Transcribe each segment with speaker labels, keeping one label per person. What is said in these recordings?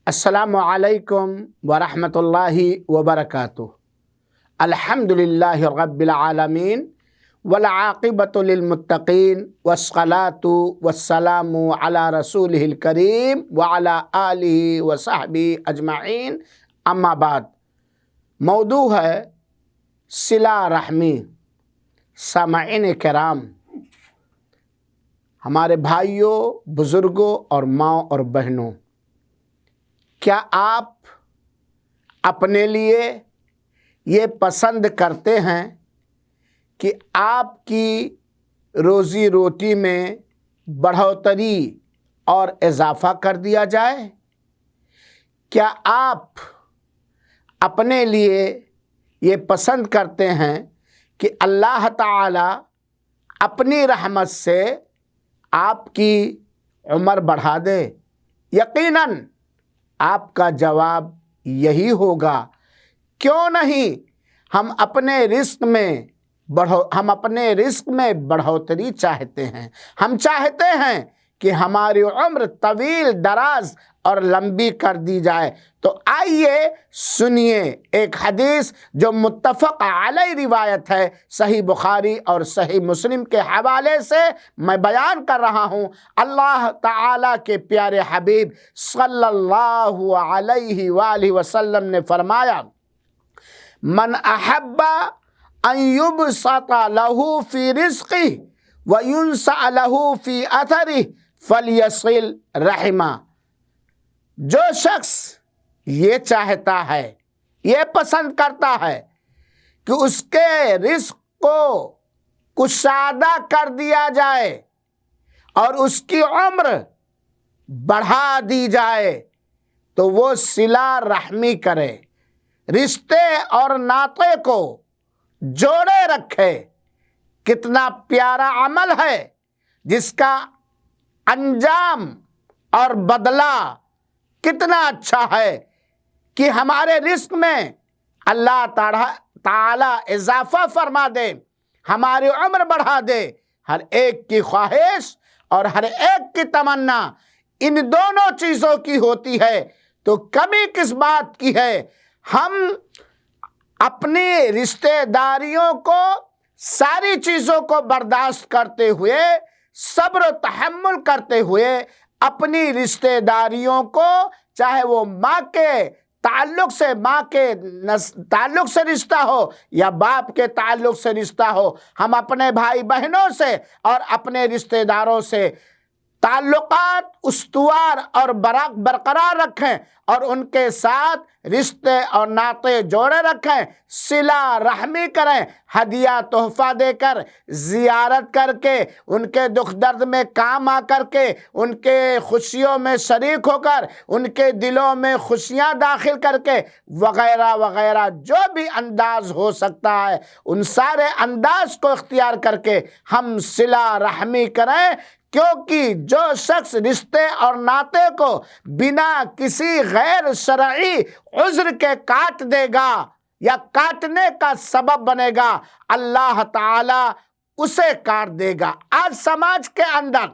Speaker 1: السلام علیکم ورحمۃ اللہ وبرکاتہ۔ الحمدللہ رب العالمین والعاقبۃ للمتقین والصلاۃ والسلام علی رسولہ الکریم وعلی آلہ وصحبہ اجمعین، اما بعد۔ موضوع ہے صلہ رحمی۔ سامعین کرام، ہمارے بھائیوں، بزرگوں اور ماں اور بہنوں، کیا آپ اپنے لیے یہ پسند کرتے ہیں کہ آپ کی روزی روٹی میں بڑھوتری اور اضافہ کر دیا جائے؟ کیا آپ اپنے لیے یہ پسند کرتے ہیں کہ اللہ تعالی اپنی رحمت سے آپ کی عمر بڑھا دے؟ یقیناً آپ کا جواب یہی ہوگا، کیوں نہیں؟ ہم اپنے رزق میں بڑھوتری چاہتے ہیں۔ ہم چاہتے ہیں کہ ہماری عمر طویل دراز اور لمبی کر دی جائے۔ تو آئیے سنیے ایک حدیث جو متفق علیہ روایت ہے، صحیح بخاری اور صحیح مسلم کے حوالے سے میں بیان کر رہا ہوں۔ اللہ تعالیٰ کے پیارے حبیب صلی اللہ علیہ وآلہ وسلم نے فرمایا، من احب ان یبسط لہ فی رزقہ وینسع لہ فی اثرہ فلیصل رحمہ۔ جو شخص یہ چاہتا ہے، یہ پسند کرتا ہے کہ اس کے رزق کو کشادہ کر دیا جائے اور اس کی عمر بڑھا دی جائے، تو وہ صلہ رحمی کرے، رشتے اور ناطے کو جوڑے رکھے۔ کتنا پیارا عمل ہے جس کا انجام اور بدلہ کتنا اچھا ہے کہ ہمارے رزق میں اللہ تعالی اضافہ فرما دے، ہماری عمر بڑھا دے۔ ہر ایک کی خواہش اور ہر ایک کی تمنا ان دونوں چیزوں کی ہوتی ہے، تو کمی کس بات کی ہے؟ ہم اپنی رشتہ داریوں کو، ساری چیزوں کو برداشت کرتے ہوئے، صبر و تحمل کرتے ہوئے، اپنی رشتہ داریوں کو، چاہے وہ ماں کے تعلق سے رشتہ ہو یا باپ کے تعلق سے رشتہ ہو، ہم اپنے بھائی بہنوں سے اور اپنے رشتہ داروں سے تعلقات استوار اور برقرار رکھیں اور ان کے ساتھ رشتے اور ناطے جوڑے رکھیں، صلہ رحمی کریں، ہدیہ تحفہ دے کر، زیارت کر کے، ان کے دکھ درد میں کام آ کر کے، ان کے خوشیوں میں شریک ہو کر، ان کے دلوں میں خوشیاں داخل کر کے، وغیرہ وغیرہ جو بھی انداز ہو سکتا ہے، ان سارے انداز کو اختیار کر کے ہم صلہ رحمی کریں۔ کیونکہ جو شخص رشتے اور ناطے کو بنا کسی غیر شرعی عذر کے کاٹ دے گا یا کاٹنے کا سبب بنے گا، اللہ تعالی اسے کاٹ دے گا۔ آج سماج کے اندر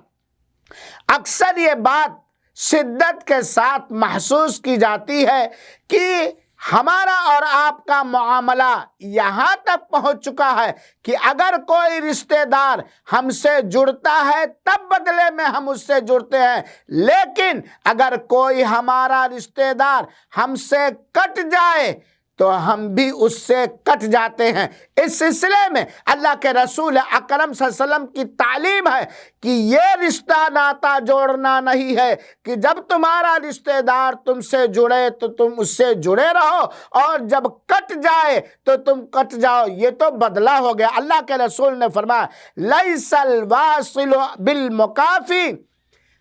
Speaker 1: اکثر یہ بات شدت کے ساتھ محسوس کی جاتی ہے کہ ہمارا اور آپ کا معاملہ یہاں تک پہنچ چکا ہے کہ اگر کوئی رشتہ دار ہم سے جڑتا ہے تب بدلے میں ہم اس سے جڑتے ہیں، لیکن اگر کوئی ہمارا رشتہ دار ہم سے کٹ جائے تو ہم بھی اس سے کٹ جاتے ہیں۔ اس سلسلے میں اللہ کے رسول اکرم صلی اللہ علیہ وسلم کی تعلیم ہے کہ یہ رشتہ ناتا جوڑنا نہیں ہے کہ جب تمہارا رشتہ دار تم سے جڑے تو تم اس سے جڑے رہو اور جب کٹ جائے تو تم کٹ جاؤ، یہ تو بدلہ ہو گیا۔ اللہ کے رسول نے فرمایا، لیس الواصل بالمکافی،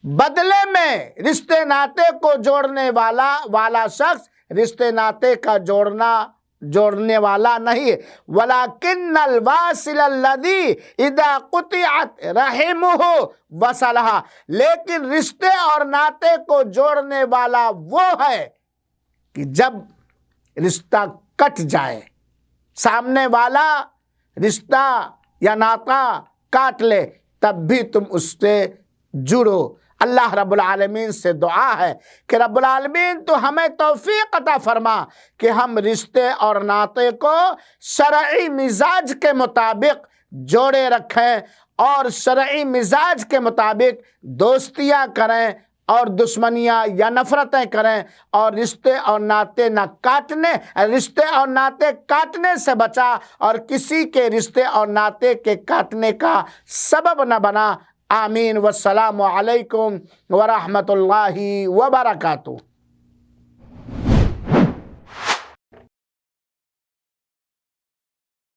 Speaker 1: بدلے میں رشتے ناتے کو جوڑنے والا شخص رشتے ناتے کا جوڑنے والا نہیں، وَلَكِنَّ الْوَاصِلَ الَّذِي إِذَا قُطِعَتْ رَحِمُهُ وَصَلَهَا، لیکن رشتے اور ناطے کو جوڑنے والا وہ ہے کہ جب رشتہ کٹ جائے، سامنے والا رشتہ یا ناطہ کاٹ لے، تب بھی تم اس سے جڑو۔ اللہ رب العالمین سے دعا ہے کہ رب العالمین تو ہمیں توفیق عطا فرما کہ ہم رشتے اور ناطے کو شرعی مزاج کے مطابق جوڑے رکھیں اور شرعی مزاج کے مطابق دوستیاں کریں اور دشمنیاں یا نفرتیں کریں، اور رشتے اور ناطے کاٹنے سے بچا اور کسی کے رشتے اور ناطے کے کاٹنے کا سبب نہ بنا۔ آمین۔ والسلام علیکم ورحمۃ اللہ وبرکاتہ۔